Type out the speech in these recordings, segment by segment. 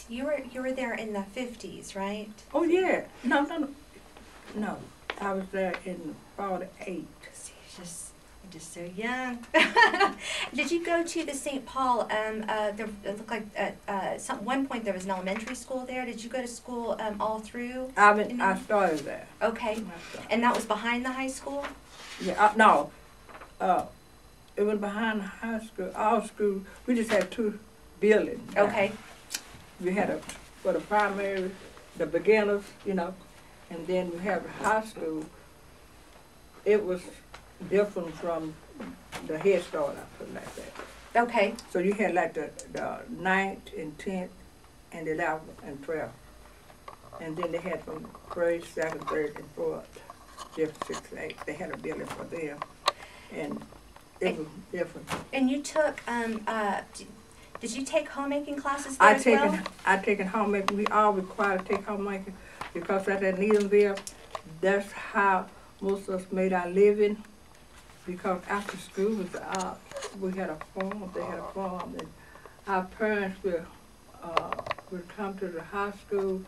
You were there in the 50s, right? Oh yeah, no. I was there in '48. See, you're just so young. Did you go to the St. Paul? There it looked like at one point there was an elementary school there. Did you go to school all through? I started there. Okay, and that was behind the high school. Yeah, no. It was behind the high school. Our school, we just had two buildings. Okay. We had for the primary, the beginners, and then we had the high school. It was different from the Head Start, I put it like that. Okay. So you had like the 9th and 10th and 11th and 12th. And then they had from 1st, 2nd, 3rd, and 4th, 5th, 6th, 8th. They had a building for them. And it was different. And you took, did you take homemaking classes there as well? I taken homemaking. We all required to take homemaking because at that Needhamville, that's how most of us made our living. Because after school was out, we had a farm. They had a farm, and our parents would come to the high school,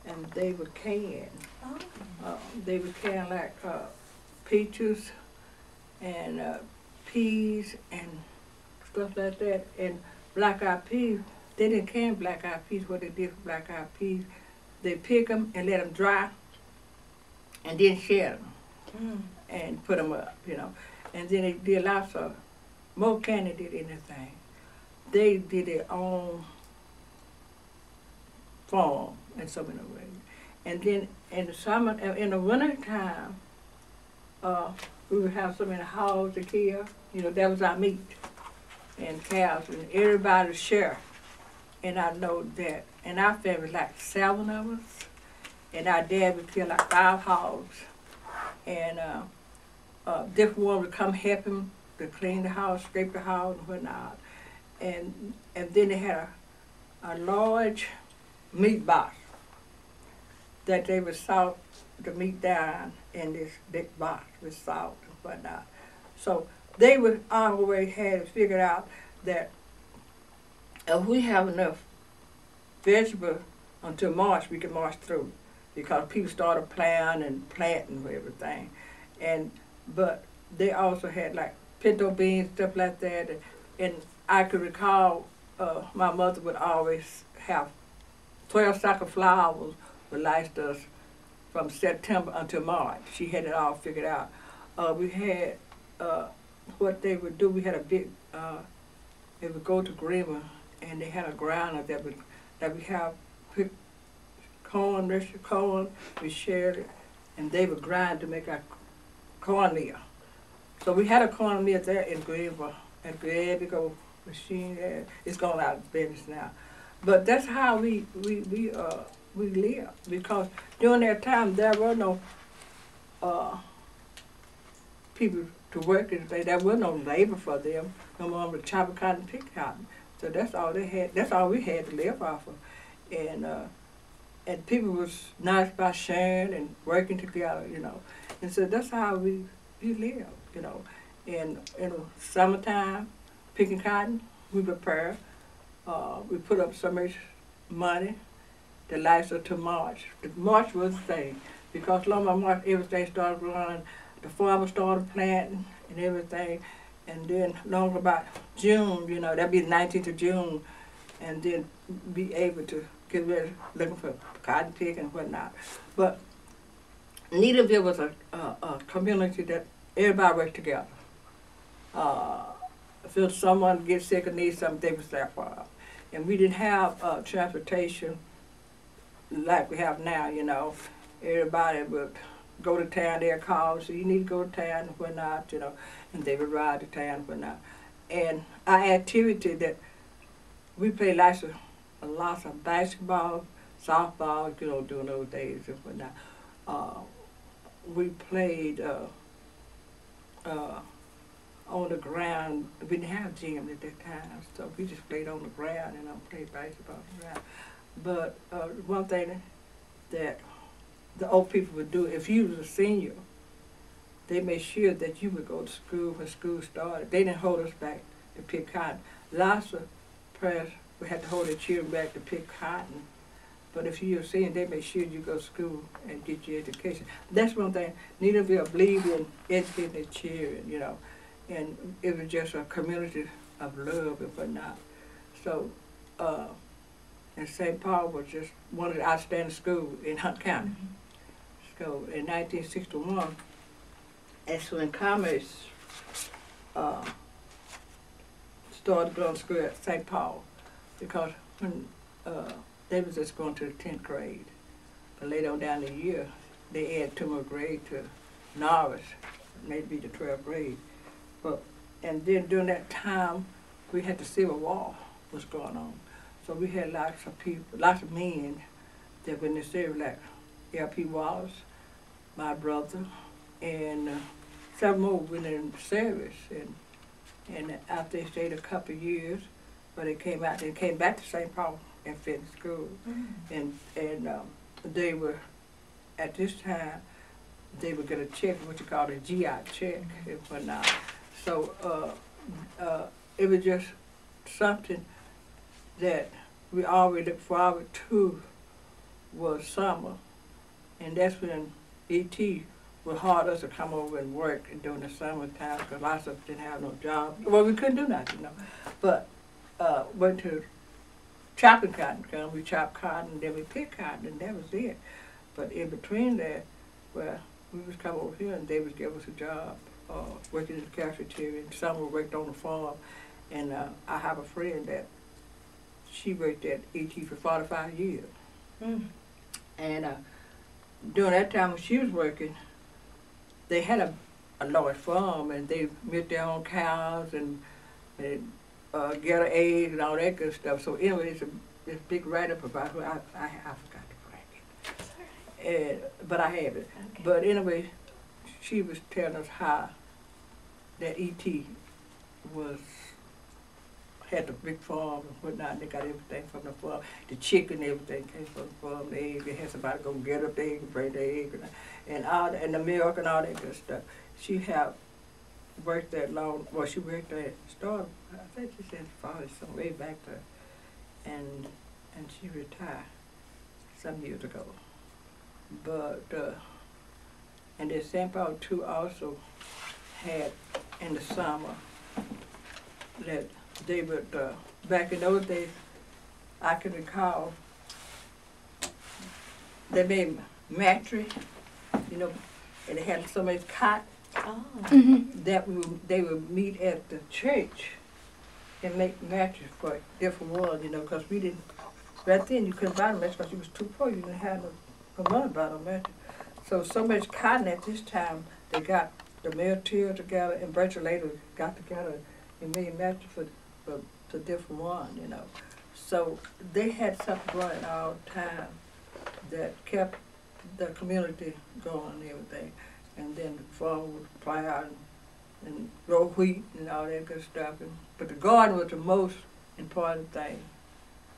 and they would can. Oh. They would can like peaches and peas and stuff like that. And black-eyed peas, they didn't can black-eyed peas. What they did for black-eyed peas, they pick them and let them dry, and then shell them and put them up, And then they did lots of, more candy did anything. They did their own farm in so many ways. And then in the summer, in the winter time, we would have so many hogs to kill. That was our meat and cows, and everybody share. And I know that, and our family like 7 of us, and our dad would kill like 5 hogs, and different one would come help him to clean the house, scrape the house, and whatnot. And then they had a large meat box that they would salt the meat down in this big box with salt and whatnot. So they would always had it figured out that if we have enough vegetables until March, we can march through, because people started planting and everything. But they also had like pinto beans, stuff like that. And I could recall my mother would always have 12 sacks of flowers would last us from September until March. She had it all figured out. We had what they would do. We had a big. They would go to Grima, and they had a grinder that we have put corn, roasted corn. We shared it, and they would grind to make our cornmeal. So we had a cornmeal there in Greenville, at the big old machine there. It's gone out of business now. But that's how we lived, because during that time there were no people to work and there was no labor for them. No more with chop cotton, pick cotton. So that's all they had. That's all we had to live off of. And people was nice by sharing and working together, And so that's how we lived, And in the summertime, picking cotton, we prepare. We put up so much money to last us to March. March was the thing, because long by March, everything started growing. The farmers started planting and everything. And then long about June, that'd be the 19th of June, and then be able to get ready, looking for cotton pick and whatnot. But Needhamville was a community that everybody worked together. If someone gets sick or needs something, they was there for them. And we didn't have transportation like we have now, Everybody would go to town, they'd call, so you need to go to town and whatnot, and they would ride to town and whatnot. And our activity that we played lots of basketball, softball, during those days and whatnot. We played on the ground. We didn't have gym at that time, so we just played on the ground and played basketball on the ground. But one thing that the old people would do, if you was a senior, they made sure that you would go to school when school started. They didn't hold us back to pick cotton. Lots of we had to hold their children back to pick cotton. But if you're saying they make sure you go to school and get your education. That's one thing. Neither of you believe in educating their children, you know. And it was just a community of love and whatnot. So, and St. Paul was just one of the outstanding schools in Hunt County. So in 1961, that's when Commerce started going to school at St. Paul, because when they was just going to the 10th grade. But later on down the year, they added 2 more grades to Norris, maybe the 12th grade. But, and then during that time, we had the Civil War was going on. So we had lots of people, lots of men that were in the service, like L.P. Wallace, my brother, and several more went in the service. And after they stayed a couple of years, but they came out, they came back to St. Paul and finished school. And they were, at this time, they would get a check, what you call a GI check and whatnot. So it was just something that we always looked forward to was summer. And that's when E.T. would hard us to come over and work during the summertime, because lots of us didn't have no job. Well, we couldn't do nothing, you know. But went to chopping cotton, because we chopped cotton, and then we picked cotton, and that was it. But in between that, well, we was come over here, and they would give us a job, working in the cafeteria, and some would work on the farm. And I have a friend that she worked at E.T. for 45 years. And during that time when she was working, they had a large farm, and they milked their own cows and get her eggs and all that good stuff. So anyway, it's a big write-up about her. I forgot to bring it. But I have it. Okay. But anyway, she was telling us how that E.T. had the big farm and whatnot, and they got everything from the farm. The chicken, everything came from the farm. The eggs, they had somebody go get up the egg and bring the egg and all and the milk and all that good stuff. She had worked that long. Well, she worked there. Started, I think she said 40 some way back there, and she retired some years ago. But and then St. Paul too also had in the summer that they would, back in those days, I can recall, they made mattress, you know, and they had so much cotton that they would meet at the church and make mattress for different ones, you know, because we didn't, right then you couldn't buy a mattress because you was too poor, you didn't have no money to buy a mattress. So much cotton at this time, they got the material together, and Bertha later got together and made mattress for different ones, you know. So they had something running all the time that kept the community going and everything. And then the farm would plow and grow wheat and all that good stuff. But the garden was the most important thing,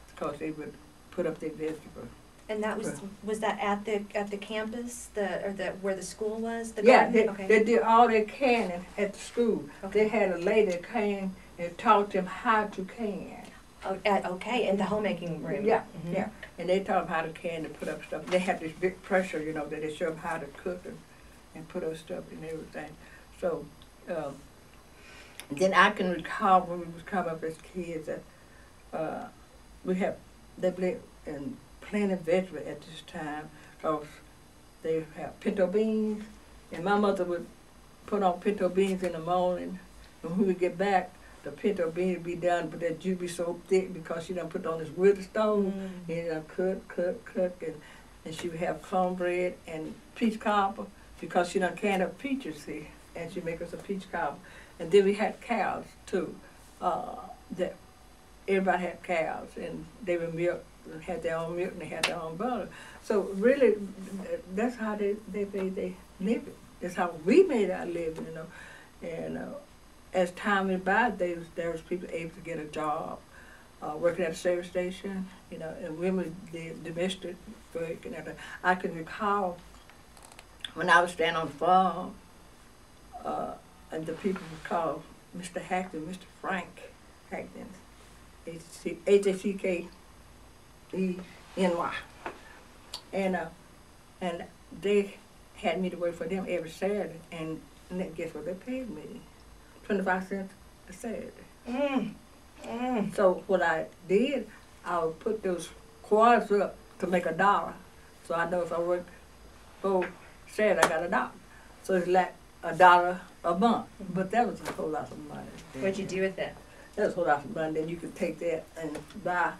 because they would put up their vegetables. And that was that at the campus, where the school was? The yeah, garden? they did all they can at the school. Okay. They had a lady that came and taught them how to can. Oh, okay, in the homemaking room. Yeah, yeah. And they taught them how to can to put up stuff. They had this big pressure, you know, that they showed them how to cook and put up stuff and everything. So then I can recall when we was coming up as kids that they lived in plenty of vegetables at this time, because they have pinto beans, and my mother would put on pinto beans in the morning, and when we would get back, the pinto beans would be done, but that juice be so thick because she done put on this wood stove, and cook, and she would have cornbread and peach cobbler, because she done canned up peaches, see, and she make us a peach cobbler. And then we had cows too, that everybody had cows, and they would milk, had their own milk, and they had their own butter. So really, that's how they made their living. That's how we made our living, you know. And as time went by, there was people able to get a job, working at a service station, you know, and women did domestic work and everything. I can recall when I was standing on the farm, and the people would call Mr. Hackton, Mr. Frank Hackton, HACKENY. And they had me to work for them every Saturday, and guess what they paid me? 25 cents a Saturday. So what I did, I would put those quarters up to make $1. So I know if I worked 4 Saturday, I got $1. So it's like $1 a month. But that was a whole lot of money. What'd you do with it? That was a whole lot of money. Then you could take that and buy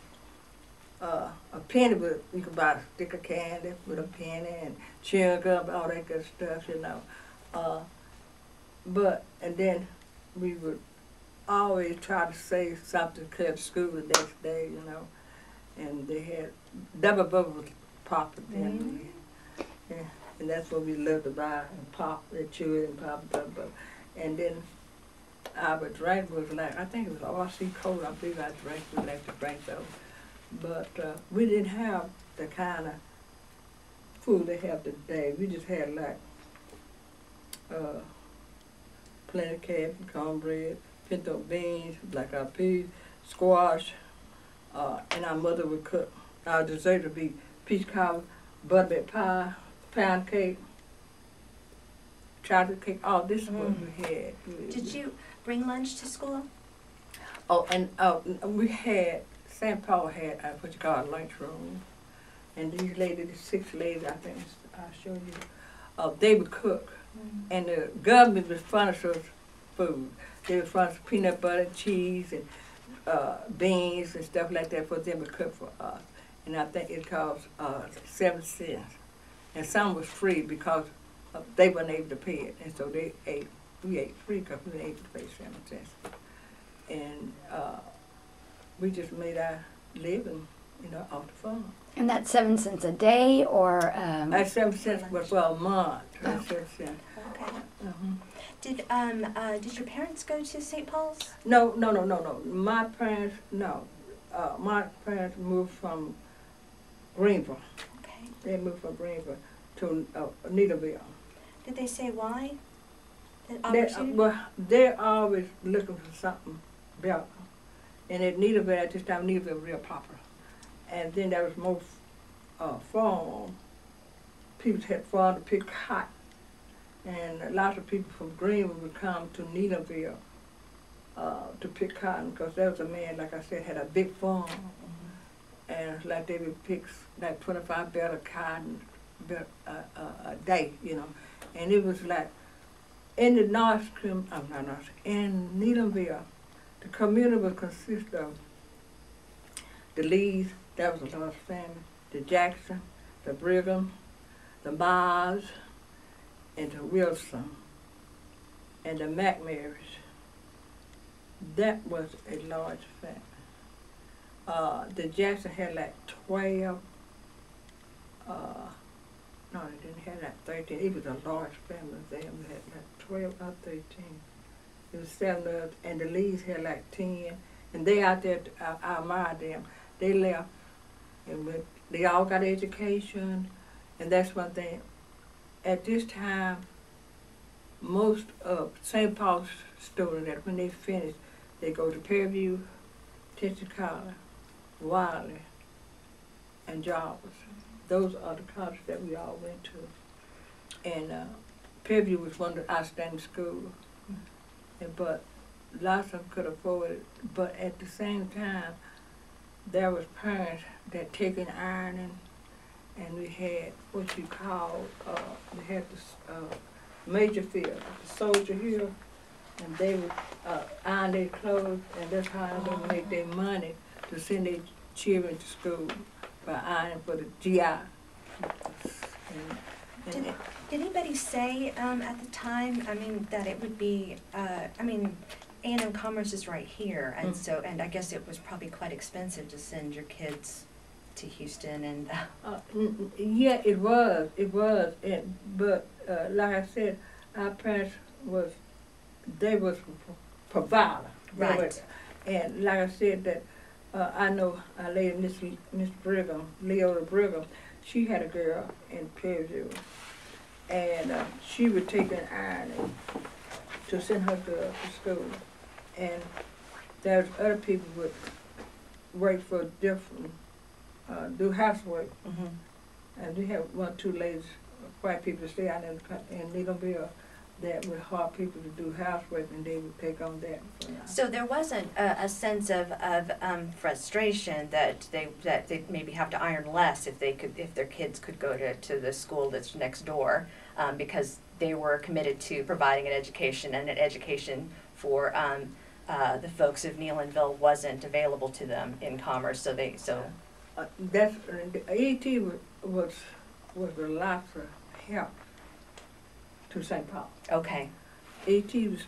a penny, but you could buy a stick of candy with a penny and chewing gum, all that good stuff, you know. And then we would always try to save something to go to school the next day, you know. And they had double bubble was popular then. Yeah. And that's what we loved to buy and pop and chew it and pop double bubble. And then our drink was like, I think it was RC Cola, I believe I drank, we like to drink those. But we didn't have the kind of food they have today. We just had like plenty of cabbage, cornbread, pinto beans, black eyed peas, squash, and our mother would cook. Our dessert would be peach cobbler, buttermilk pie, pound cake, chocolate cake. All this is what we had. Did you bring lunch to school? Oh, and we had, St. Paul had what you call a lunchroom. And these ladies, 6 ladies, I think I'll show you, they would cook. And the government would furnish us food. They would furnish peanut butter, cheese, and beans and stuff like that for them to cook for us. And I think it cost 7 cents. And some was free because they weren't able to pay it. And so we ate free because we weren't able to pay 7 cents. And we just made our living, you know, off the farm. And that's 7 cents a day, or? That's 7 cents for a month. That's 7 cents. Okay. Mm-hmm. Did your parents go to St. Paul's? No. My parents, no. My parents moved from Greenville. Okay. They moved from Greenville to Needleville. Did they say why? They're always looking for something better. And at Needleville, at this time, Needleville was real popular. And then there was more farm. People had farm to pick cotton. And a lot of people from Greenville would come to Needleville to pick cotton, because there was a man, like I said, had a big farm. And it's like they would pick like 25 bales of cotton a day, you know. And it was like, in the in Needleville, the community would consist of the Lees, that was a large family, the Jackson, the Brigham, the Mars, and the Wilson, and the McMarys. That was a large family. The Jackson had like 12, no, they didn't have like 13. It was a large family. They had like 12 or 13. It was 7 of us, and the Lees had like 10. And they out there, I admired them. They left, and they all got education, and that's one thing. At this time, most of St. Paul's students, that when they finish, they go to Fairview, Texas, Wiley, and Jarvis. Those are the colleges that we all went to. And Fairview was one of the outstanding schools. But lots of them could afford it. But at the same time, there was parents that taken ironing, and we had what you call, we had this major field, the Soldier Hill, and they would iron their clothes, and that's how they would make their money to send their children to school by ironing for the GI. Did anybody say at the time, I mean, that it would be, I mean, A&M Commerce is right here, and so, and I guess it was probably quite expensive to send your kids to Houston and. Yeah, it was, but like I said, our parents was provider. Right. And like I said, that I know our lady, Miss Brigham, Leota Brigham, she had a girl in Fairview, and she would take an ironing to send her girl to school. And there's other people with work for different, do housework. Mhm. And we have 1 or 2 ladies, white people stay out in Needhamville that would hire people to do housework, and they would take on that. So there wasn't a sense of frustration that they maybe have to iron less if their kids could go to the school that's next door, because they were committed to providing an education, and an education for the folks of Neelanville wasn't available to them in Commerce. That's ET was a lot of help to St. Paul. Okay. ET was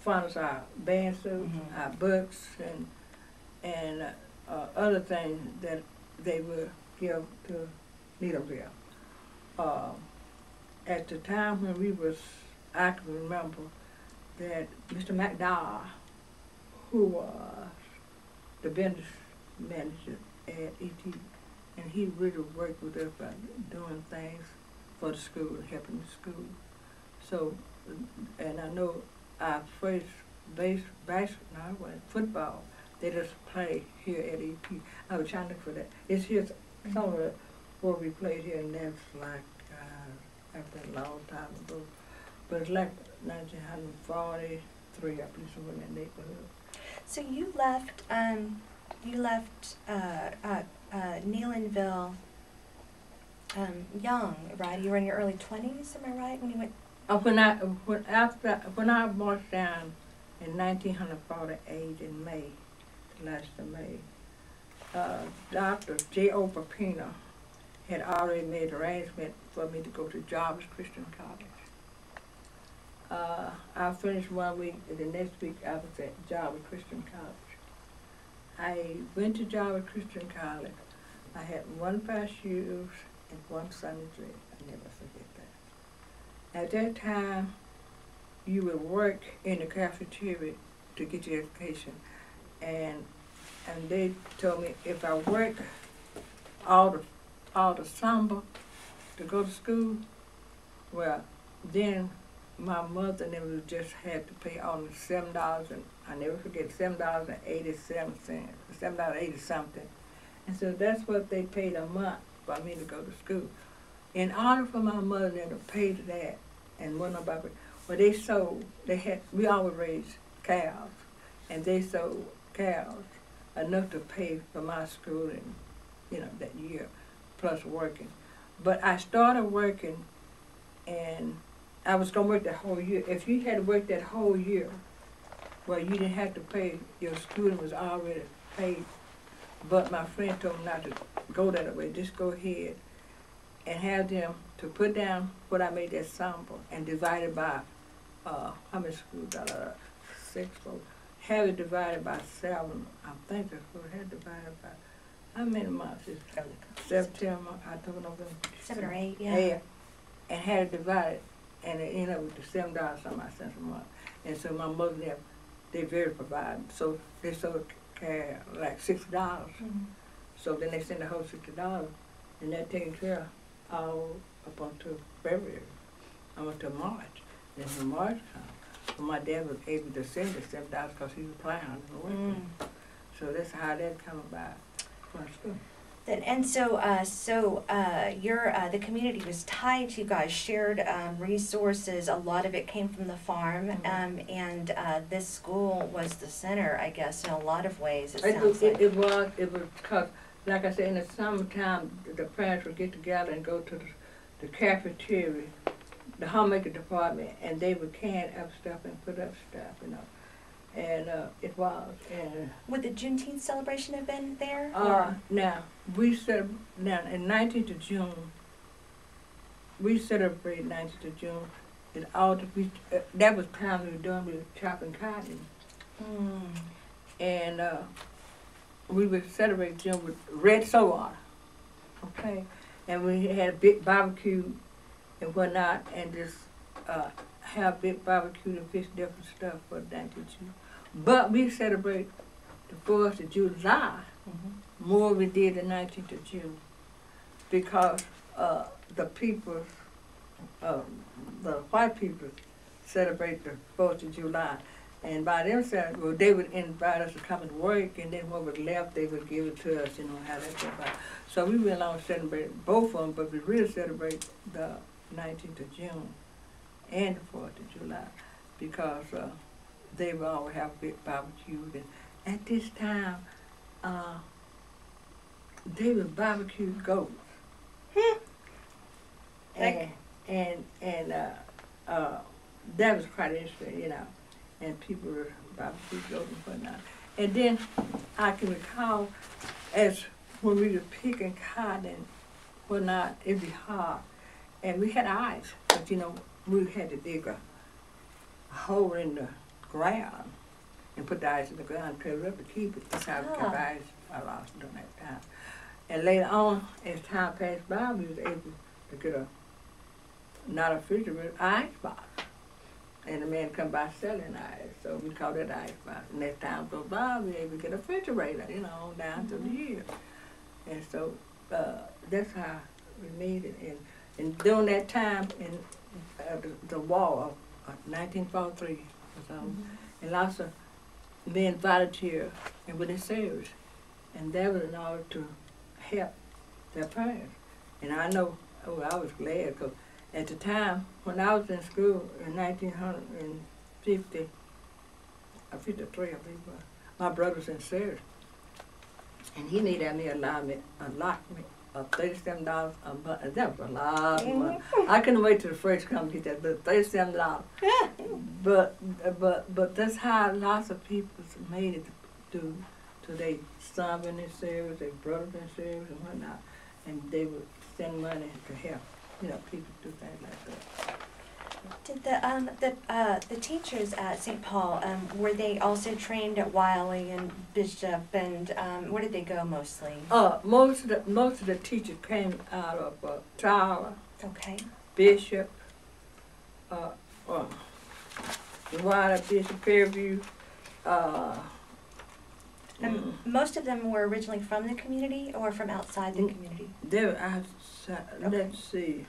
funds our band suits, Mhm. our books, and other things that they would give to Needhamville. At the time when we was, I can remember that Mr. McDowell, who was the business manager at ET, and he really worked with us by doing things for the school, helping the school. So, and I know our first football, they just play here at EP. I was trying to look for that. It's here somewhere where we played here, and that's like, after a long time ago. But it's like 1943, I believe, somewhere in that neighborhood. So you left Neelanville young, right? You were in your early 20s, am I right, when you went? When I marched down in 1948 in May, last of May, Dr. J. O. Papina had already made arrangement for me to go to Jarvis Christian College. I finished 1 week, and the next week I was at Jarvis Christian College. I went to Jarvis Christian College. I had 1 pair of shoes and 1 Sunday dress. I never forget that. At that time, you would work in the cafeteria to get your education, and they told me if I work all the summer to go to school, well, then my mother never just had to pay only $7, and I never forget, $7.87, $7.80 something. And so that's what they paid a month for me to go to school. In order for my mother to pay that, and what about it, well, we always raised cows, and they sold cows enough to pay for my schooling, that year, plus working. But I started working, and I was going to work that whole year. If you had worked that whole year, well, you didn't have to pay. Your schooling was already paid. But my friend told me not to go that way. Just go ahead and have them to put down what I made that sample and divide it by, how many schools? 6, 4. Have it divided by 7. I think that's what I had divided by. How many months? September, October, November. 7 or 8, yeah. Yeah. And had it divided, and it ended up with the $7 cents a month. And so my mother, they very providing. So they sold like $60. Mm-hmm. So then they sent the whole $60, and that taken care of all up until February. I went to March. Then when March came, so my dad was able to send the $7 because he was planning on working. So that's how that come about from school. And so the community was tight. You guys shared resources. A lot of it came from the farm, and this school was the center, I guess, in a lot of ways. It was because, like I said, in the summertime, the parents would get together and go to the cafeteria, the homemaker department, and they would can up stuff and put up stuff, And it was. And would the Juneteenth celebration have been there? Now, in 19th of June, we celebrated 19th of June. And that was time we were doing with chopping cotton. And we would celebrate June with red soda, okay? And we had a big barbecue and whatnot, and just have big barbecue and fish different stuff for 19th of June. But we celebrate the 4th of July more we did the 19th of June, because the people, the white people celebrate the 4th of July. And by themselves, well, they would invite us to come and work, and then what was left, they would give it to us, you know, how that went by. So we went along to celebrate both of them, but we really celebrate the 19th of June and the 4th of July, because they would always have big barbecues. And at this time, they would barbecue goats. And that was quite interesting, you know. And people were barbecue goats and whatnot. And then I can recall as when we were picking cotton and whatnot, it'd be hard. And we had ice, but you know, we had to dig a hole in the ground and put the ice in the ground, cover it up to keep it. That's how we kept ice a lot during that time. And later on, as time passed by, we was able to get not a refrigerator, ice box. And the man come by selling ice, so we called it ice box. And as time goes by, we were able to get a refrigerator, you know, down through the years. And so that's how we made it. And during that time, in the war of 1943 was on, and lots of men volunteered and were in service. And that was in order to help their parents. And I know, I was glad, because at the time, when I was in school in 1950, 53, I believe, my brother was in service. And he needed me allotment of $37 a month. And that was a lot of money. I couldn't wait till the first come to get that, but $37. But that's how lots of people made it to their son in their service, their brother in service and whatnot. And they would send money to help, you know, people do things like that. Did the teachers at St. Paul, were they also trained at Wiley and Bishop, and where did they go mostly? Most of the teachers came out of Tyler, Okay. Bishop, Wiley, Bishop, Fairview. And most of them were originally from the community or from outside the community? They were outside. Let's see.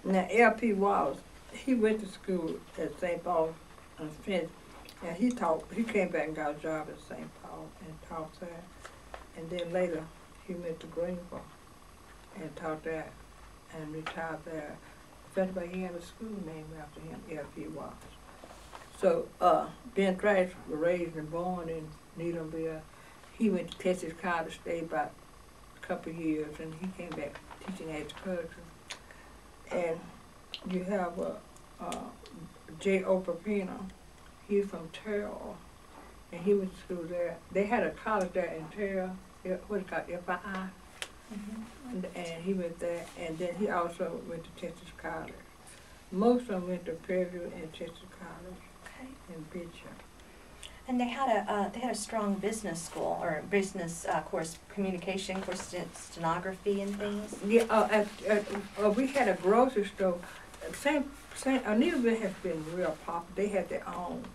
Now, L.P. Wallace, he went to school at St. Paul and finished, and he came back and got a job at St. Paul and taught there. And then later, he went to Greenville and taught there and retired there. In fact, he had a school named after him, L.P. Wallace. So, Ben Trash was raised and born in Needhamville. He went to Texas College, stayed about a couple of years, and he came back teaching agriculture. And you have J. Opal. He's from Terrell, and he went to school there. They had a college there in Terrell, what's it called, FII. And he went there, and then he also went to Texas College. Most of them went to Fairview and Texas College. Okay. And Bishop. And they had a strong business school or business course, communication course, stenography and things. Yeah, we had a grocery store. Needhamville has been real popular. They had their own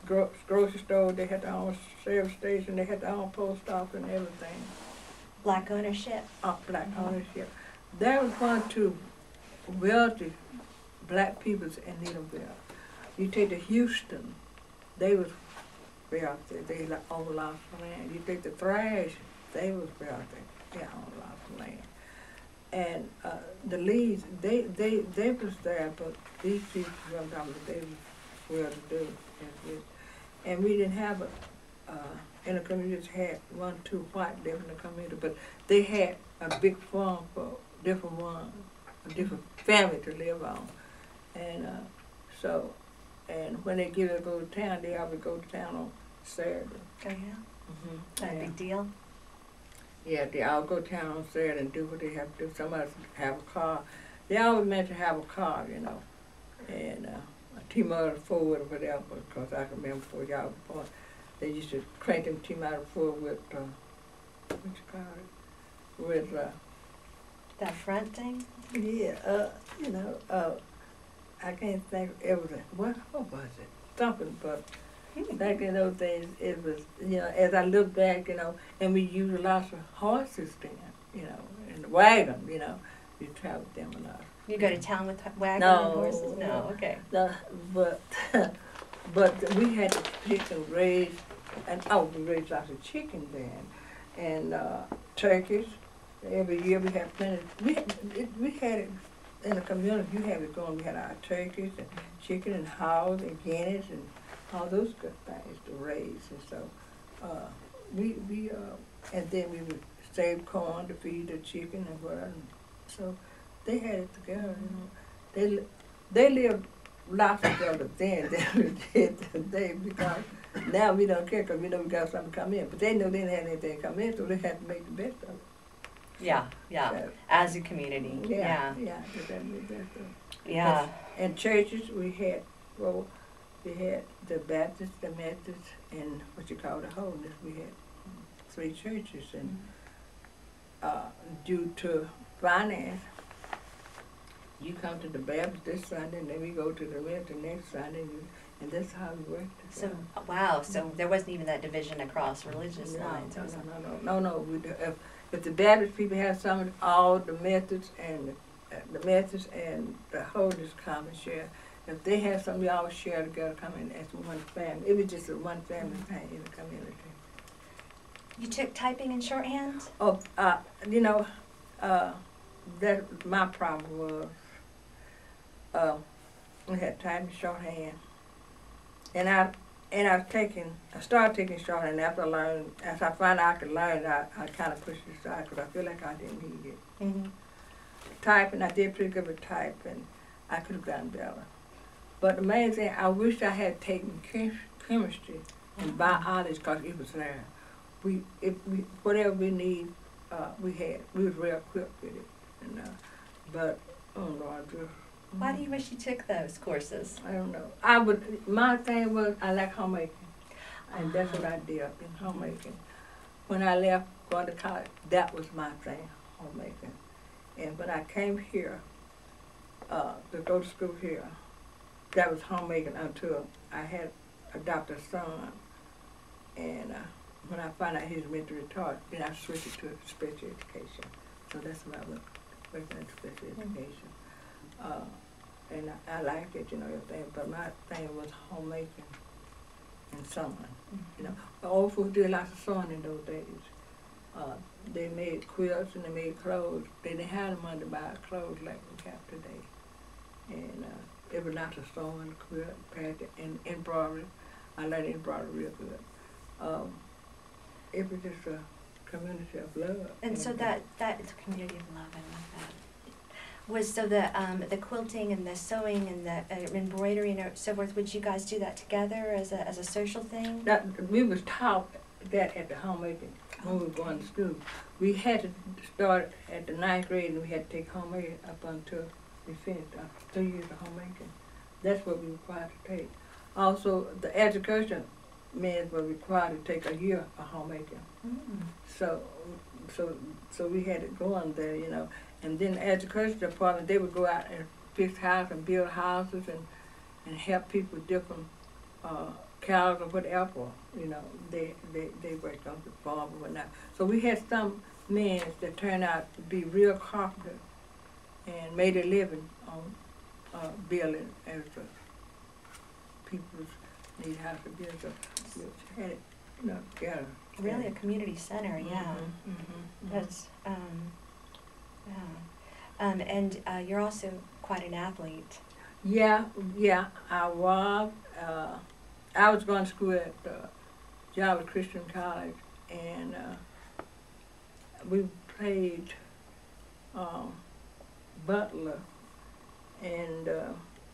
grocery store. They had their own service station. They had their own post office and everything. Black ownership. Black ownership. There was one two wealthy black peoples in Needhamville. You take the Houston, they was wealthy. They owned lots of land. You take the Thrash, they was wealthy. They owned lots of land. And the Lees, they was there, but these people, they was well-to-do. And we didn't have in the community, just had 1, 2 white living in the community, but they had a big farm for different ones, a different family to live on. And and when they get to go to town, they always go to town on Saturday. Oh, yeah? Not a big deal? Yeah, they all go to town on Saturday and do what they have to do. Some of us have a car. They always meant to have a car, you know, and a T-Model Ford or whatever, because I can remember before y'all were born, they used to crank them T-Model Ford with, what you call it, with, that front thing? yeah, you know, I can't think, it was, what was it? Something, but back in those days, it was, you know, as I look back, you know, and we used lots of horses then, you know, and the wagon, you know, we traveled them a lot. You go to town with wagons No. and horses? No, okay. No, but but we had to pick and raise, and we raised lots of chicken then, and turkeys. Every year we had plenty. We had it in the community. You had it going. We had our turkeys and chicken and hogs and guineas and all those good things to raise. And so we and then we would save corn to feed the chicken and whatever. So they had it together. They lived lots together then than we did today, because now we don't care because we know we got something come in. But they knew they didn't have anything come in, so they had to make the best of it. Yeah, yeah. So, As a community. yeah, they had to make the best of it. Yeah. And churches, we had the Baptist, the Methodist, and what you call the Holiness. We had 3 churches, and due to finance, you come to the Baptist this Sunday, and then we go to the Methodist the next Sunday, and that's how we worked. So, wow, so there wasn't even that division across religious lines. No. If the Baptist people have something, all the Methodists and the Holiness come and share. If they have something, we all share together, come in as one family. It was just a one family thing in the community. You took typing and shorthand? Oh, that my problem was, we had typing shorthand, and I started taking shorthand after I learned. As I found out I could learn, I kind of pushed it aside because I feel like I didn't need it. Mm-hmm. Typing, I did pretty good with typing. I could have gotten better. But the main thing, I wish I had taken chemistry and biology because it was there. Whatever we need, we had. We was well equipped with it. And, but, oh Lord, Why do you wish you took those courses? I don't know. My thing was, I like homemaking. And that's what I did in homemaking. When I left going to college, that was my thing, homemaking. And when I came here, to go to school here, that was homemaking until I had adopted a son. And when I found out he was mentally retarded, then I switched it to special education. So that's why I was working in special education. And I liked it, everything. But my thing was homemaking and sewing. The old folks did lots of sewing in those days. They made quilts and they made clothes. They didn't have the money to buy clothes like we have today. And there was lots of sewing, quilt, pattern, and embroidery. I learned embroidery real good. It was just a community of love. And so that is a community of love. I love that. Was so the quilting and the sewing and the embroidery and so forth. Would you guys do that together as a social thing? We was taught that at the homemaking when we were going to school. We had to start at the 9th grade and we had to take homemaking up until we finished 3 years of homemaking. That's what we were required to take. Also, the education men were required to take a year of homemaking. So we had it going there, And then the education department, they would go out and fix houses and build houses and help people with different cows or whatever. They worked on the farm or whatnot. So we had some men that turned out to be real carpenters and made a living on building as people's need house to build. So we had it, together. Really, a community center, yeah. That's and you're also quite an athlete. Yeah, I was. I was going to school at Jarvis Christian College, and we played Butler, and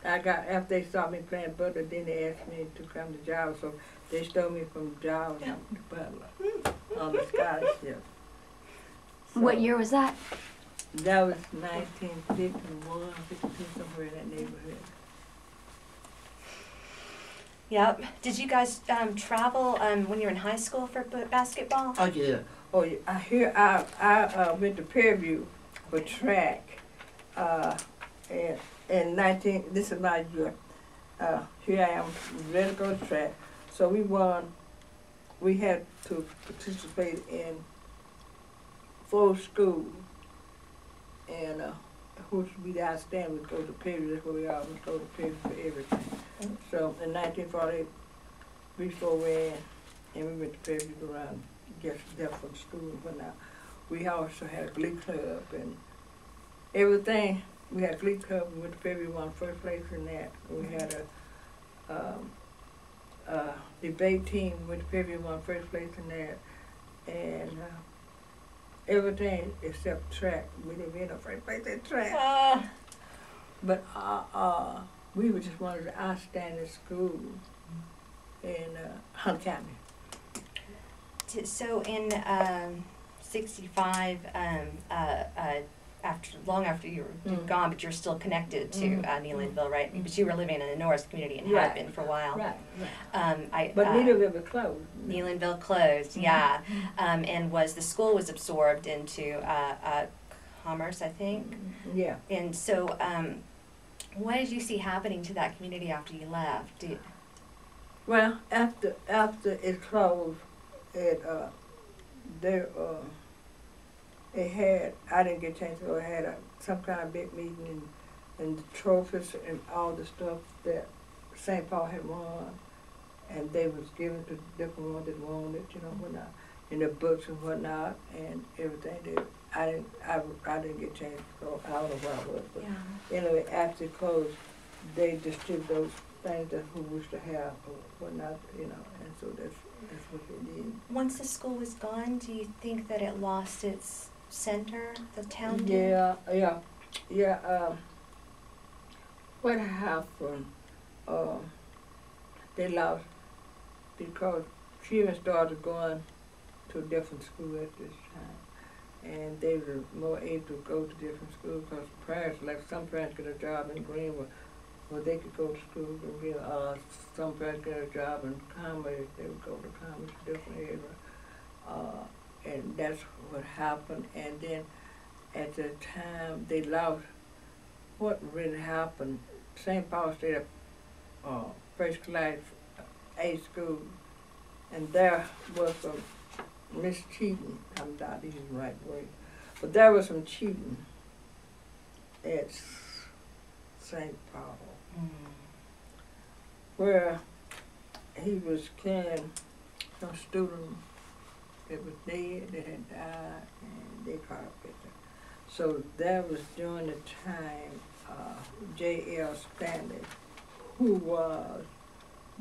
after they saw me playing Butler, then they asked me to come to Jarvis, so they stole me from Jarvis to Butler on the scholarship. So, what year was that? That was 1951, 52, somewhere in that neighborhood. Yep. Did you guys travel when you were in high school for basketball? Oh yeah. Oh yeah. I went to Fairview for track. In 19. This is my year. Here I am ready to go to track. So we won. We had to participate in 4 schools. And supposed to be the outstanding, would go to Perry, that's where we always go to Perry for everything. So in 1948, we four ran, and we went to Perry to go around, get stuff from school and whatnot. We also had a glee club and everything. We had a glee club, we went to Perry, we won first place in that. We had a debate team, we went to Perry, we won first place in that. And everything except track. We didn't win no first place at track. But we were just one of the outstanding schools in Hunt County. So in '65, long after you were gone, but you're still connected to Neelanville, right? But you were living in the Norris community and had been for a while. Right. But Neelanville was closed. Neelanville closed, yeah. And the school was absorbed into Commerce, I think. Yeah. And so, what did you see happening to that community after you left? Well, after it closed, I didn't get a chance to go. It had some kind of big meeting and the trophies and all the stuff that St. Paul had won, and they was given to different ones that won it, whatnot, in the books and whatnot, and everything. I didn't get a chance to go. I don't know where I was, but anyway, after it closed, they distributed those things that who wished to have or whatnot, and so that's what they did. Once the school was gone, do you think that it lost its center, the town did? Yeah. What happened? They lost because children started going to a different school at this time, and they were more able to go to different schools because parents, like some parents get a job in Greenwood, where they could go to school in Greenwood. Some parents get a job in Commerce, they would go to Commerce, different area. And that's what happened. And then at the time they lost, what really happened, St. Paul stayed up first class A school, and there was some mischeating. I'm not using the right word, but there was some cheating at St. Paul, where he was carrying some student that was dead, that had died, and they caught up with him. So that was during the time J.L. Stanley, who was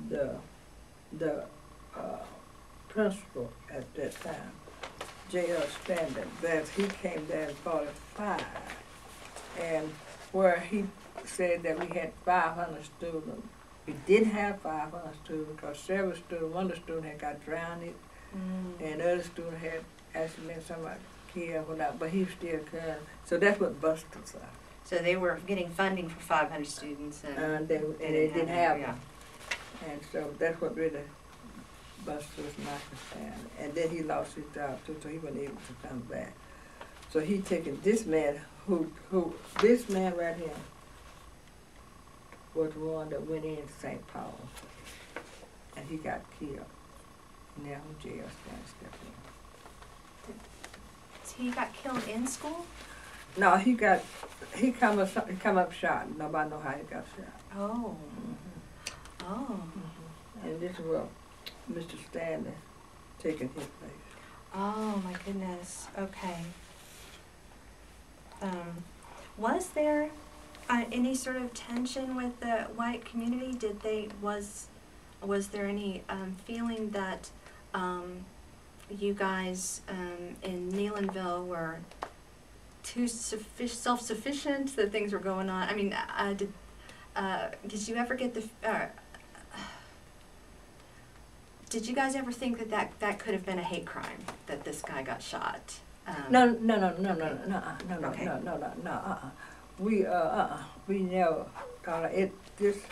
the principal at that time, J.L. Stanley, that he came there in 45, and where he said that we had 500 students. We didn't have 500 students because several students, one of the students had got drowned, and the other student had actually been somebody killed, whatnot, but he was still carrying. So that's what busted us up. So they were getting funding for 500 students, and they didn't have them. And so that's what really busted us, knocked us down. And then he lost his job too, so he wasn't able to come back. So he taken this man, this man right here was the one that went in St. Paul, and he got killed. Now jail stepped in. So he got killed in school? No, he come up shot. Nobody know how he got shot. Oh. And this was Mr. Stanley taking his place. Oh my goodness. Okay. Was there any sort of tension with the white community? Was there any feeling that you guys in Neelanville were too self-sufficient, that things were going on? I mean, did you ever get did you guys ever think that could have been a hate crime, that this guy got shot? No. Okay. We never thought it. This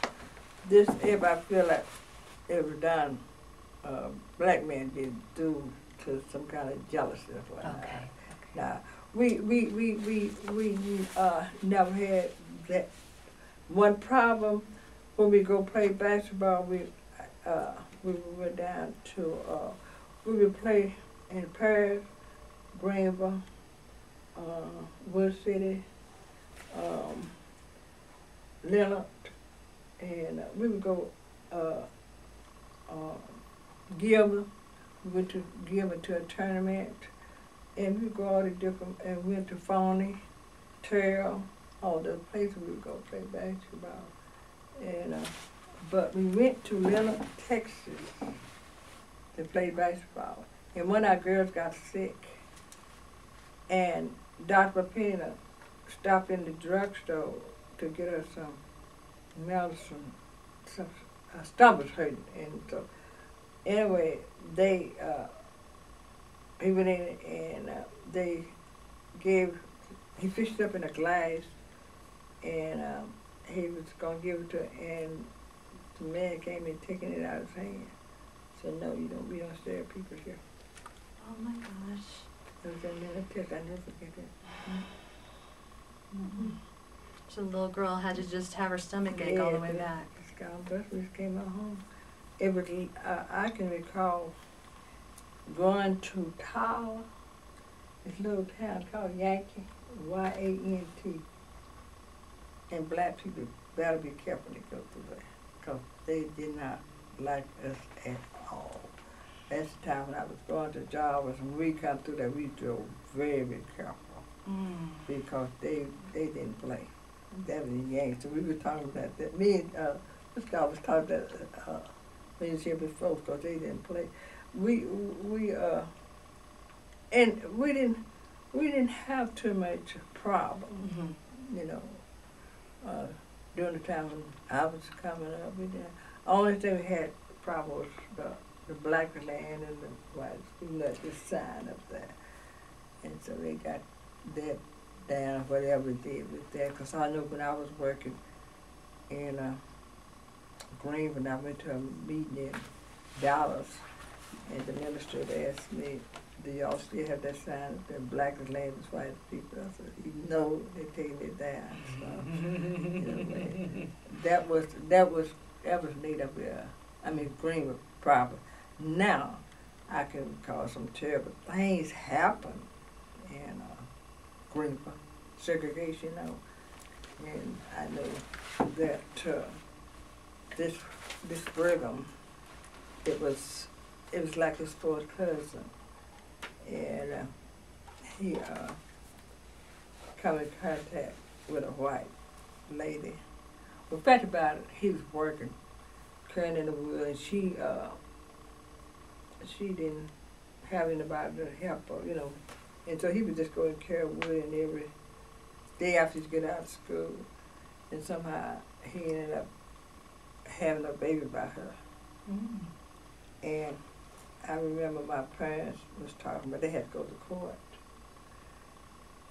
everybody feel like it was done. Black men did due to some kind of jealousy or whatnot. Okay. Now we never had that. One problem when we go play basketball, we went down to we would play in Paris, Greenville, Wood City, Leonard, and we would go Gilbert. We went to Gilbert to a tournament, and we would go all the different, and went to Phony, Terrell, all the places we would go play basketball. And but we went to Leonard, Texas to play basketball. And one of our girls got sick, and Dr. Pena stopped in the drugstore to get her some medicine. Her stomach was hurting, and so anyway, he went in and they he fished it up in a glass, and he was gonna give it to her, and the man came in taking it out of his hand. So no, we don't stare at people here. Oh my gosh. It was another test, I never forget it. Mm-hmm. So the little girl had to just have her stomach ache all the way back. God bless, we just came out home. It was, I can recall going to Tyler, this little town called Yankee, Y-A-N-T. And black people better be careful to go through there, because they did not like us at all. That's the time when I was going to Jarvis, and we come through there, we drove very, very careful, because they didn't play. That was the Yankees. So we were talking about that. Me and this guy was talking about me and him before, because they didn't play. And we didn't have too much problem, you know. During the time when I was coming up, we didn't. Only thing we had problem was the black land and the whites. We let this sign up there, and so they got that down, whatever we did with that. Because I know when I was working in Greenville, I went to a meeting in Dallas, and the minister asked me, "Do y'all still have that sign up there, black land is white people?" I said, "No, they're taking it down." So, that was Native, Greenville proper. Now, I can recall some terrible things happen in Greenville, segregation, and I know that this Brigham, it was like his fourth cousin, and he come in contact with a white lady. Well, fact about it, he was working, carrying in the wood, and she didn't have anybody to help her, and so he would just go and carry wood in every day after he get out of school, and somehow he ended up having a baby by her. And I remember my parents was talking, but they had to go to court,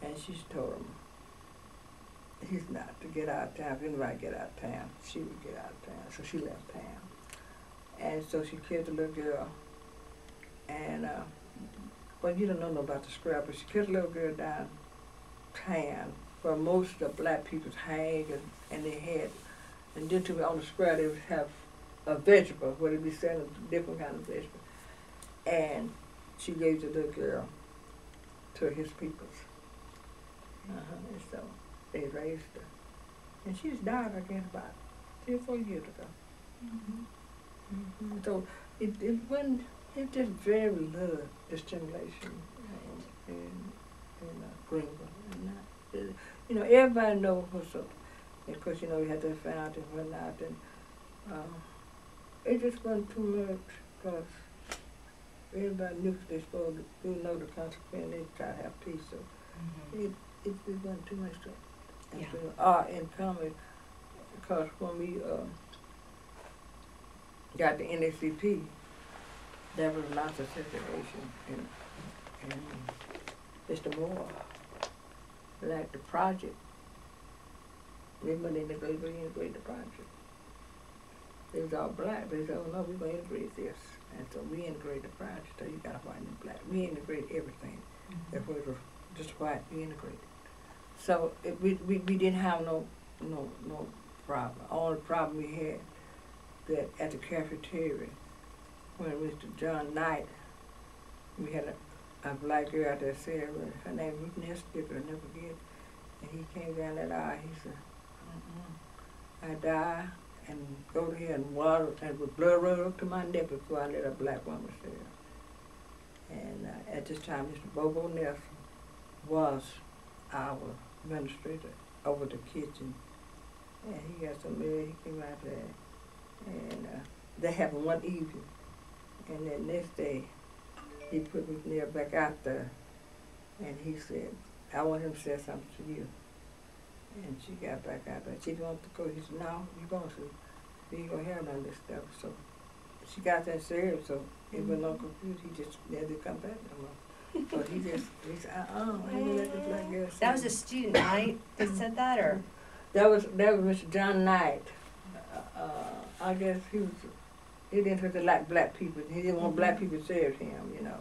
and she told him he's not to get out of town. If anybody get out of town, she would get out of town. So she left town. And so she killed the little girl. And, well, you don't know about the scrap, but she killed the little girl downtown where most of the black people hang, and they had, and then on the square they would have a vegetable, where they'd be selling different kind of vegetable. And she gave the little girl to his peoples. And so they raised her. And she's died again about 3 or 4 years ago. So it just very little discrimination in Greenville. And everybody knows what's up. And of course, we had to find out and whatnot. And it just wasn't too much, because everybody knew they supposed to know the consequence. They try to have peace. So it wasn't too much to in common, because when we got the NACP, there was lots of segregation, and Mr. Moore, like the project, we went in to integrate the project. It was all black, but they said, "Oh no, we're going to integrate this." And so we integrated the project, so you got white and black. We integrated everything. If it was just white, we integrated. So we didn't have no problem. All the problem we had that at the cafeteria, when Mr. John Knight, we had a black girl out there, Sarah, her name was Ruth Nesbitt, I never forget, And he came down that aisle, he said, I die and go to hell and water, and with blood running up to my neck before I let a black woman serve. And at this time, Mr. Bobo Nelson was our administrator over the kitchen. And he got some mail, he came out there. And they happened one evening. And then next day, he put Miss Neal back out there. And he said, I want him to say something to you. And she got back out there. She didn't want to go. He said, no, you're going to. You ain't going to have none of this stuff. So she got that serious, so it went on confused. He just never come back no more. But he said, I ain't let this black girl That was a student, right, that said that, or? That was Mr. John Knight. I guess he didn't have to like black people. He didn't want black people to serve him, you know.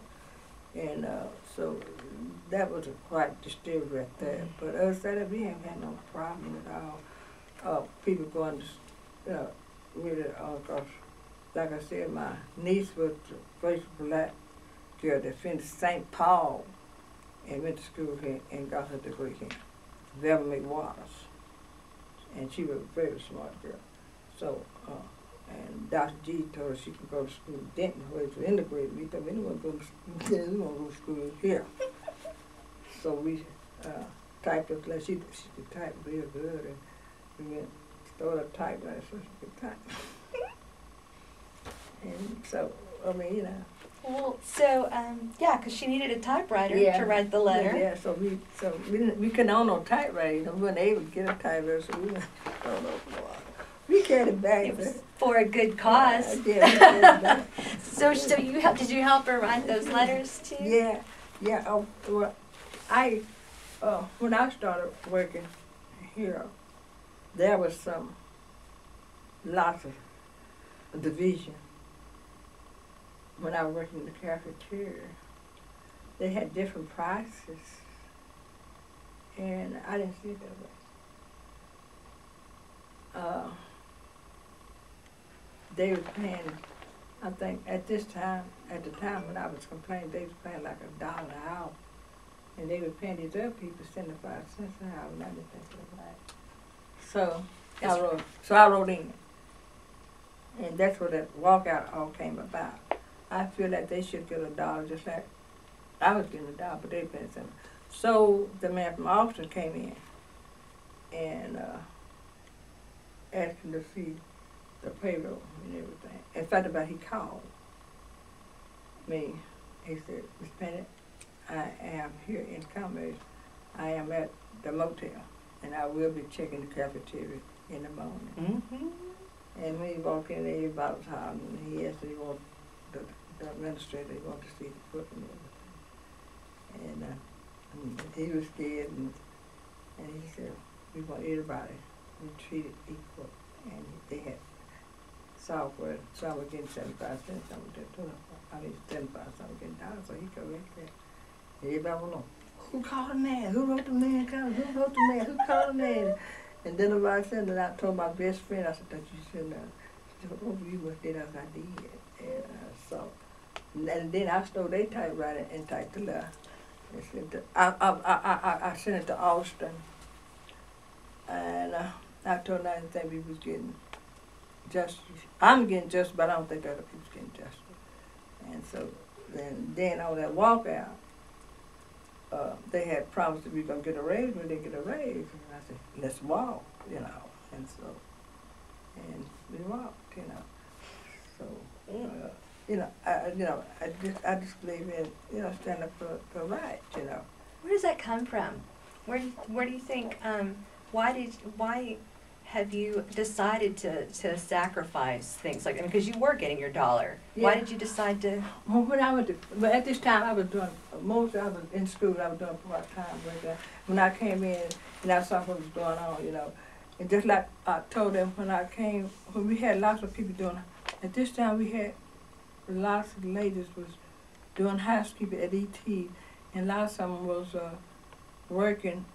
And so that was quite disturbing right there. But other than that, we haven't had no problem at all. People going to, really, cause like I said, my niece was the first black girl that finished St. Paul and went to school here and got her degree here. Velma McWaters. And she was a very smart girl. So, and Dr. G told her she could go to school in Denton, where it was integrated. We thought we didn't want to go to school there, we want to go to school here. So we typed up, like she could type real good, and we went, started a typewriter so she could type. And so, I mean, you know. Well, so, yeah, because she needed a typewriter Yeah. to write the letter. Yeah, so we couldn't own no typewriter, you know, we weren't able to get a typewriter, so we went, we carried it back. It was for a good cause. Yeah, we carried it back. So did you help her write those letters too? Yeah. Well, when I started working here, there was lots of division. When I was working in the cafeteria, they had different prices, and I didn't see it that way. They were paying, I think at the time when I was complaining, they was paying like $1 an hour. And they were paying these other people 75 cents an hour, and I didn't think it was right. So I wrote in. And that's where that walkout all came about. I feel like they should get $1, just like I was getting $1, but they paid something. So the man from Austin came in and asking to see the payroll and everything. In fact, he called me. He said, Miss Penny, I am here in Commerce. I am at the motel, and I will be checking the cafeteria in the morning. Mm-hmm. And when he walked in, everybody was hollering, and he asked if he wanted the administrator, he wanted to see the cook and everything. And he was scared, and he said, we want everybody to be treated equal. And they had software, some were getting 75 cents, some were getting 75, some were getting $1, so he corrected that. Everybody would know, who called the man? Who wrote the man? Who wrote the man? Who called the man? And then about said that I told my best friend, I said, that you shouldn't have. She said, oh, you must did as I did. And then I stole their typewriter and typed the letter. I sent it to Austin. And I told them I didn't think we was getting justice. I'm getting justice, but I don't think other people's getting justice. And so then on that walkout, they had promised that we were going to get a raise. We didn't get a raise. And I said, let's walk, you know. And we walked, you know. So, I just believe in, stand up for rights, you know. Where does that come from? Where do you think? Why have you decided to sacrifice things like that? Because you were getting your $1. Yeah. Why did you decide to? Well, but at this time I was doing, I was in school, I was doing part-time work. When I came in and I saw what was going on, you know, and just like I told them when we had lots of people doing, at this time we had lots of ladies was doing housekeeping at ET, and lots of them was working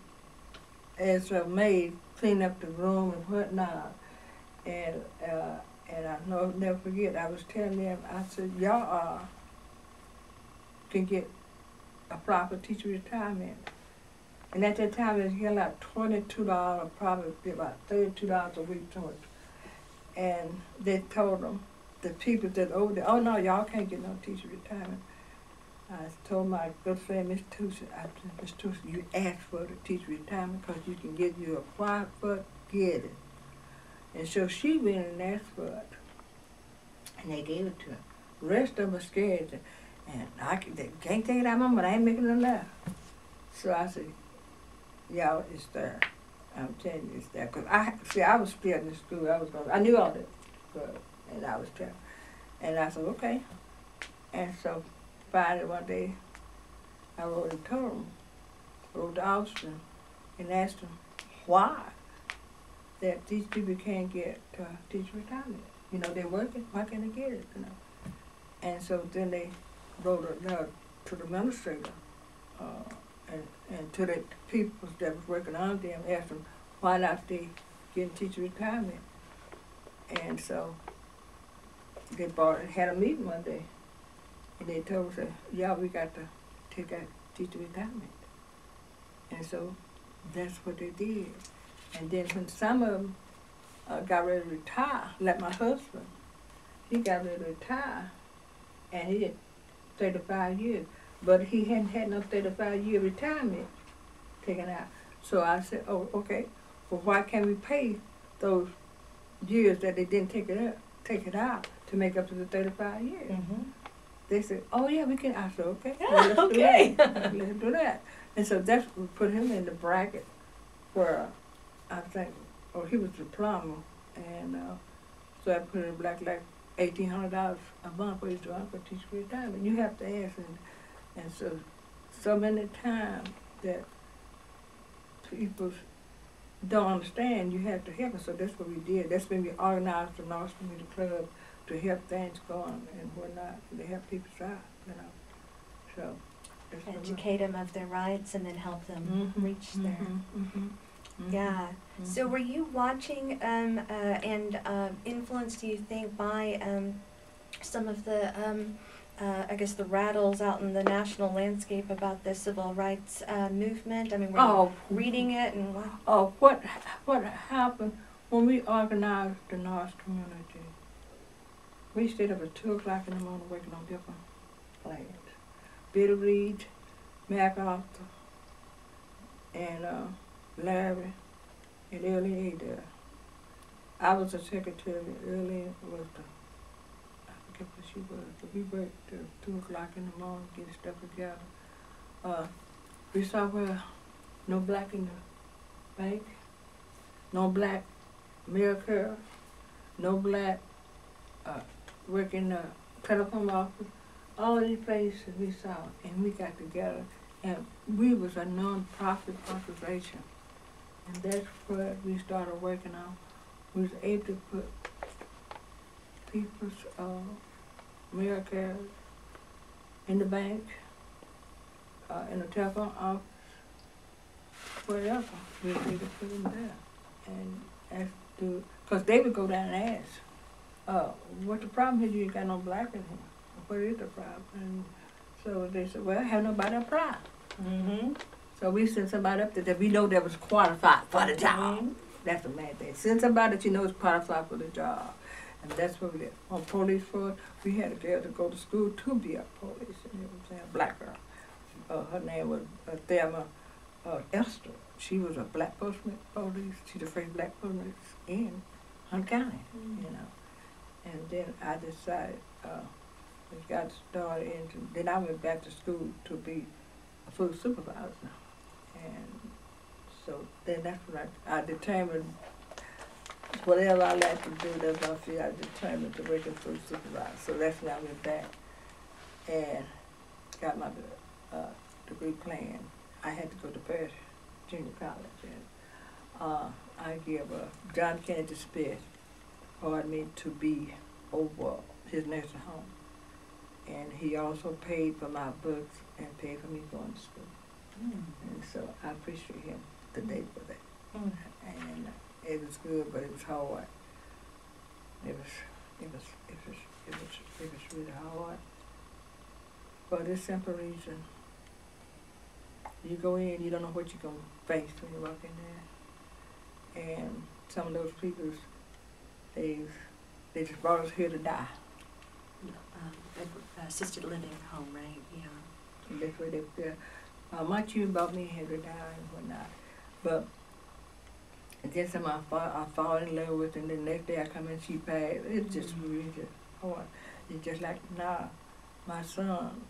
as a maid, clean up the room and whatnot. And I'll never forget, I was telling them, I said, y'all can get a proper teacher retirement And at that time, he had like $22, probably about $32 a week to it. And they told them, the people that over there, oh no, y'all can't get no teacher retirement. I told my good friend, Miss Tucson, I said, Miss Tucson, you asked for the teacher retirement because you can get you a quiet foot, get it. And so she went and asked for it. And they gave it to her. The rest of them are scared. And they can't take it out of my, but I ain't making enough. So I said, y'all, it's there. I'm telling you, it's there. Because I was still in the school. I knew all this. But, and I was telling. And I said, okay. And so finally one day, I wrote and told them, wrote to Austin, and asked them why that these people can't get teacher retirement. You know, they're working, why can't they get it, you know? And so then they wrote a note to the administrator and to the people that was working on them, asked them why not they getting teacher retirement. And so they had a meeting one day, and they told us, yeah, we got to take out teacher retirement. And so that's what they did. And then when some of them got ready to retire, like my husband, he got ready to retire, and he had 35 years, but he hadn't had no 35-year retirement taken out. So I said, oh, okay, well, why can't we pay those years that they didn't take it out to make up to the 35 years? Mm-hmm. They said, oh yeah, we can. I said, okay, Yeah, well, let's okay. do that. Let's do that. And so that's we put him in the bracket where I think, oh, he was the plumber, and so I put him like $1,800 a month for his job for teacher retirement. You have to ask, and so many times that people don't understand, you have to help them. So that's what we did. That's when we organized the North Community Club to help things go on and whatnot, to help people out, you know. So that's what Educate them of their rights and then help them Mhm, reach their. mhm. Yeah. So were you watching and influenced, do you think, by some of the, I guess, the rattles out in the national landscape about the civil rights movement? I mean, were you reading it and what? Oh, what happened when we organized the North community? We stayed up at 2 o'clock in the morning working on different plans. Billy Reed, MacArthur, and Larry, and Early there. I was the secretary, Early was I forget what she was, but we worked till 2 o'clock in the morning getting stuff together. We saw where no black in the bank, no black mail-carrier, no black working the telephone office. All these places we saw, and we got together, and we was a non-profit organization, and that's what we started working on. We was able to put people's mail carriers in the bank, in the telephone office, wherever. We was able to put them there, and ask to, because they would go down and ask, what the problem is? You ain't got no black in here. What is the problem? And so they said, well, have nobody apply. Mm-hmm. So we sent somebody up there that we know that was qualified for the job. Mm-hmm. That's the main thing. Send somebody that you know is qualified for the job. And that's what we did. On police force, we had a girl to go to school to be a police. You know what I'm saying? A black girl. Her name was Thelma Esther. She was a black police. She's the first black police in Hunt County, you know. And then I decided, we got started into, then I went back to school to be a food supervisor. And so then that's when I determined whatever I like to do, that's what I feel I determined to work as food supervisor. So that's when I went back and got my degree plan. I had to go to Paris Junior College, and I gave John Kennedy Smith hired me to be over his nursing home. And he also paid for my books and paid for me going to school. And so I appreciate him today for that. And it was good, but it was hard. It was really hard. For this simple reason, You go in, you don't know what you're gonna face when you walk in there. And some of those people, they just brought us here to die. Assisted living home, right? Yeah. And that's where they feel. My children brought me here to die and whatnot. But and then some I fall in love with, and the next day I come in, she passed. It's just really just hard. It's just like, nah, my son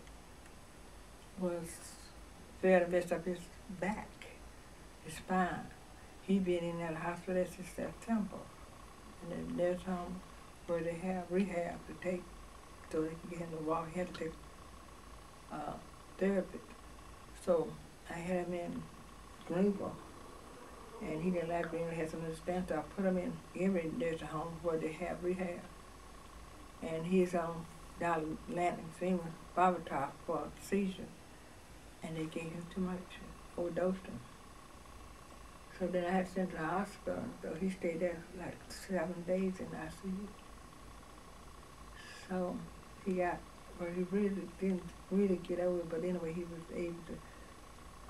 was fairly messed up his back, his spine. He been in that hospital since September. And then there's home where they have rehab to take so they can get him to walk. He had to take therapy. So I had him in Greenville, and he didn't like Greenville, had some understanding, so I put him in every nursing home where they have rehab. And he's on Atlantic FEMA Barbertop for a seizure, and they gave him too much, overdosed him. So then I had to send him to the hospital, so he stayed there like 7 days in ICU. So he got, well, he really didn't really get over it, but anyway, he was able to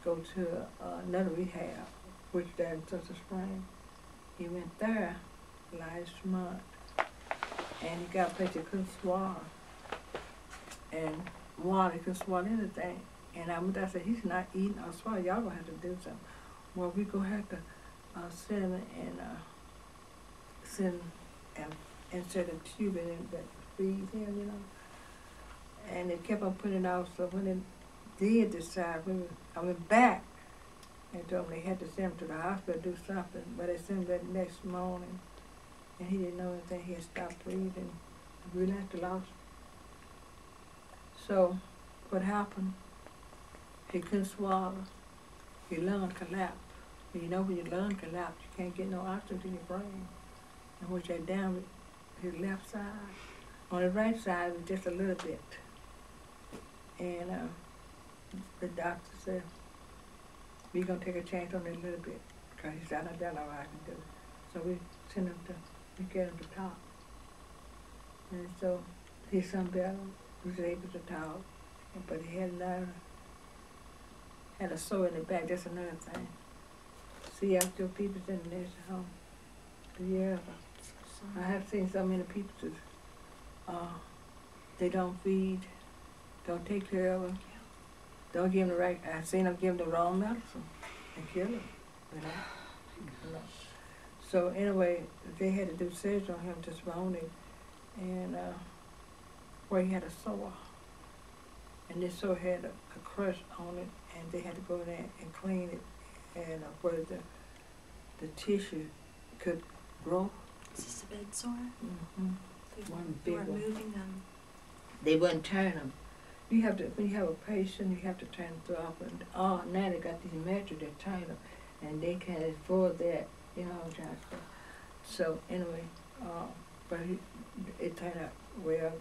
go to another rehab, which there in Tulsa Spring. He went there last month, and he got a place he couldn't swallow, and water, he couldn't swallow anything. And I said, he's not eating or swallowing, y'all gonna have to do something. Well, we gonna have to send him and insert a tube in him that feeds him, you know. And they kept on putting it off, so when they did decide, I went back and told them they had to send him to the hospital to do something, but they sent him that next morning, and he didn't know anything. He had stopped breathing. We really had to lose him. So what happened, he couldn't swallow. His lung collapsed. You know when your lung collapse, you can't get no oxygen in your brain. And which that down his left side. On the right side, it was just a little bit. And the doctor said, we're going to take a chance on it a little bit. Because he said, I don't know what I can do. So we sent him to, we get him to talk. And so his son Bella was able to talk. But he had a sore in the back. That's another thing. See, after people in the nursing home, yeah, I have seen so many people that they don't feed, don't take care of them, don't give them the right. I've seen them give them the wrong medicine and kill them. You know? So anyway, they had to do surgery on him this morning, and where he had a sore, and this sore had a crush on it, and they had to go in there and clean it, and where the tissue could grow. Is this a bed sore? Mm-hmm. One You big were one. moving them. They wouldn't turn them. You have to, when you have a patient, you have to turn them off. And now they got these measures that turn them, and they can't afford that, you know what I'm trying to say. So anyway, but it turned out well,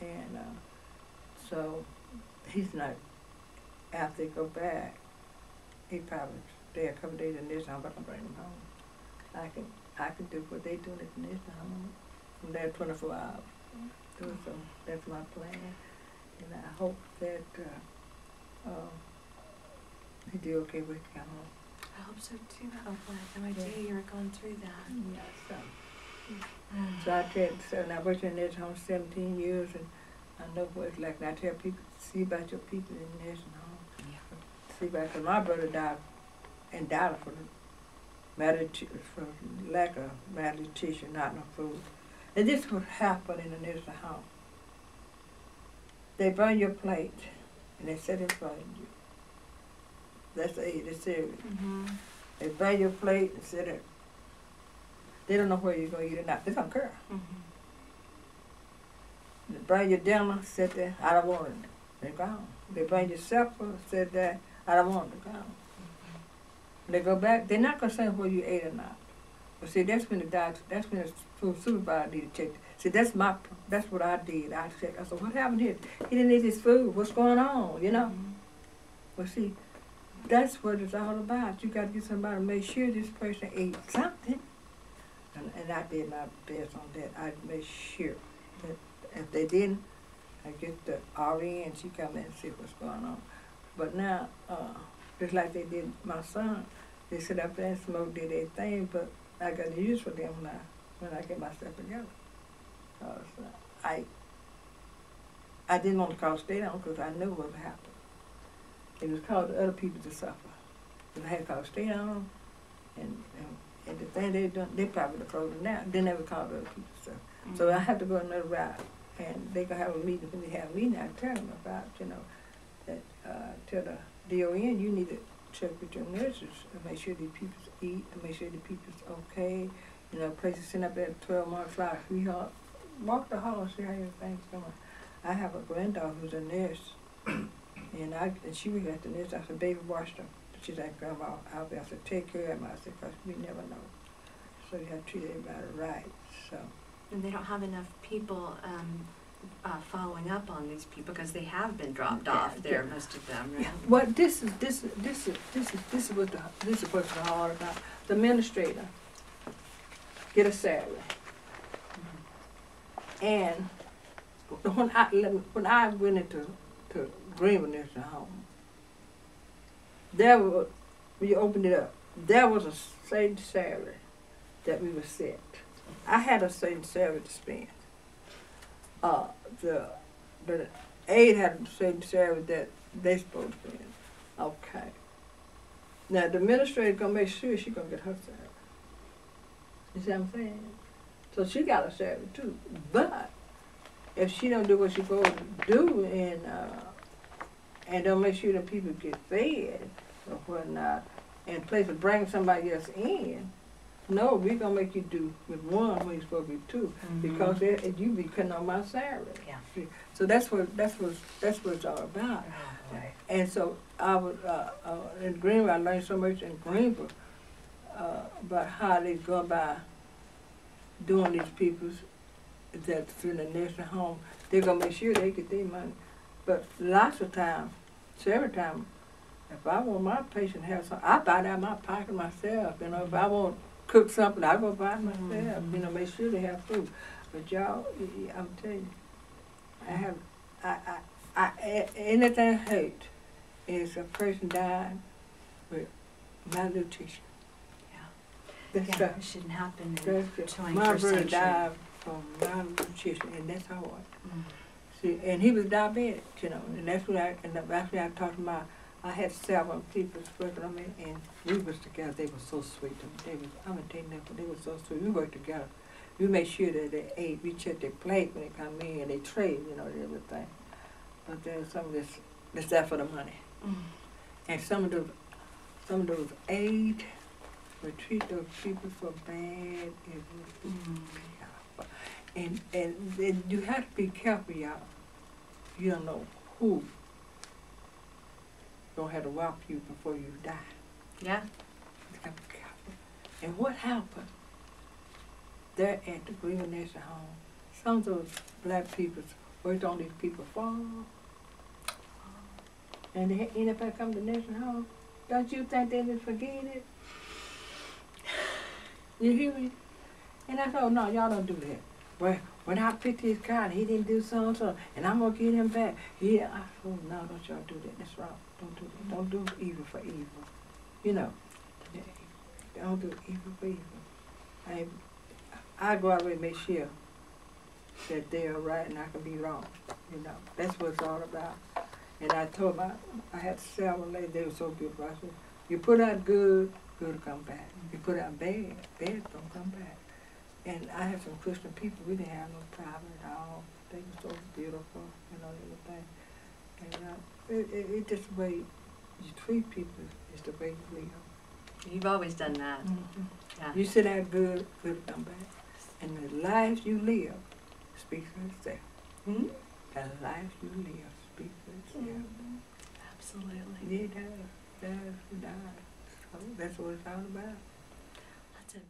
and so he's not, after they go back, he probably stay a couple days in this home, but I'm bring him home. I can do what they doing at the nursing home from there 24 hours. So that's my plan, and I hope that he do okay with come home. I hope so too. I had no idea you were going through that. Yeah, so I tell, so and I worked in the nursing home 17 years, and I know what it's like. And I tell people, see about your people in the nursing home. Yeah. See about, because my brother died, and died for lack of malnutrition, not enough food. And this would happen in the nursing home. They burn your plate, and they set in front of you. That's serious. Mm-hmm. They burn your plate and set it. They don't know where you're going to eat it or not. They don't care. Mm-hmm. They burn your dinner, sit there, I don't want it. They're gone. They burn your supper, sit there, I don't want it, they're gone. They go back, they're not concerned whether you ate or not. But see, that's when the doctor, that's when the food supervisor need to check. See, that's what I did. I checked. I said, what happened here? He didn't eat his food. What's going on, you know? Mm-hmm. Well, see, that's what it's all about. You got to get somebody to make sure this person ate something. And I did my best on that. I made sure that if they didn't, I get the RN, she come in and see what's going on. But now, just like they did my son. They sit up there and smoke, did their thing, but I got to use for them now when I get myself together. I didn't want to call state on because I knew what would happen. It was called other people to suffer. If I had called state on them, and the thing they done, they probably would have closed them down. They never called other people to suffer. Mm-hmm. So I had to go another route, and they gonna have a meeting. When they have a meeting, I tell them about, that to the DON, you need to check with your nurses and make sure these people eat, and make sure the people's okay. Places sitting up there 12 months like sweetheart, walk the hall and see how everything's going. I have a granddaughter who's a nurse, and she was at the nurse. I said, baby, watch them. She's like, Grandma, I said, take care of them. I said, because we never know. So you have to treat everybody right. So. And they don't have enough people following up on these people because they have been dropped off there, most of them, right? Yeah. Well, this is what's hard about. The administrator get a salary, and when I went into Greenville nursing home, there was, when you opened it up, there was a certain salary that we were set. I had a certain salary to spend. The aide had a certain salary that they supposed to spend. Okay. Now the administrator gonna make sure she gonna get her salary. You see what I'm saying? So she got a salary too. But if she don't do what she's supposed to do and don't make sure that people get fed or whatnot, and place to bring somebody else in, no, we're gonna make you do with one when you're supposed to be two, because you be cutting on my salary. Yeah. So that's what it's all about. Oh, boy. And so I was in Greenville. I learned so much in Greenville about how they go about doing these people's that's in the nursing home. They're gonna make sure they get their money. But lots of times, several times, if I want my patient to have something, I buy that out of my pocket myself. If I want cook something, I go buy it myself. Make sure they have food. But y'all, I'm telling you, anything I hate is a person dying with malnutrition. Yeah, That's it shouldn't happen in the that's 21st my brother century. died from malnutrition, and that's hard. Mm. See, and he was diabetic, and that's when I talked to I had 7 people working on me, and we was together. They were so sweet. I'm gonna tell you that, they were so sweet. We worked together. We made sure that they ate. We checked their plate when they come in, and they trade, and everything. But there's some of that's there for the money. Mm. And some of those aid would treat those people so bad. And then you have to be careful, y'all. You don't know who gonna have to walk you before you die. Yeah. You gotta be careful. And what happened? They're at the Greenville Nursing Home. Some of those black people worked on these people's farm. And they end up come to the nursing home. Don't you think they would forget it? You hear me? And I said, oh, no, y'all don't do that. Well, when I picked his car and he didn't do so and so, and I'm gonna get him back. Yeah, I said, oh, no, don't y'all do that. That's wrong. Don't do that. Don't do evil for evil. Don't do evil for evil. I go out and make sure that they are right and I can be wrong. That's what it's all about. And I told them, I had 7 ladies, they were so beautiful. I said, you put out good, good will come back. You put out bad, bad don't come back. And I had some Christian people, we didn't have no problem at all. They were so beautiful, everything. And it's just the way you treat people is the way you live. You've always done that. Mm-hmm. Yeah. You sit out good, good will come back. And the life you live speaks for itself. Mm-hmm. The life you live speaks for itself. Absolutely. Yeah, it does. So that's what it's all about. That's a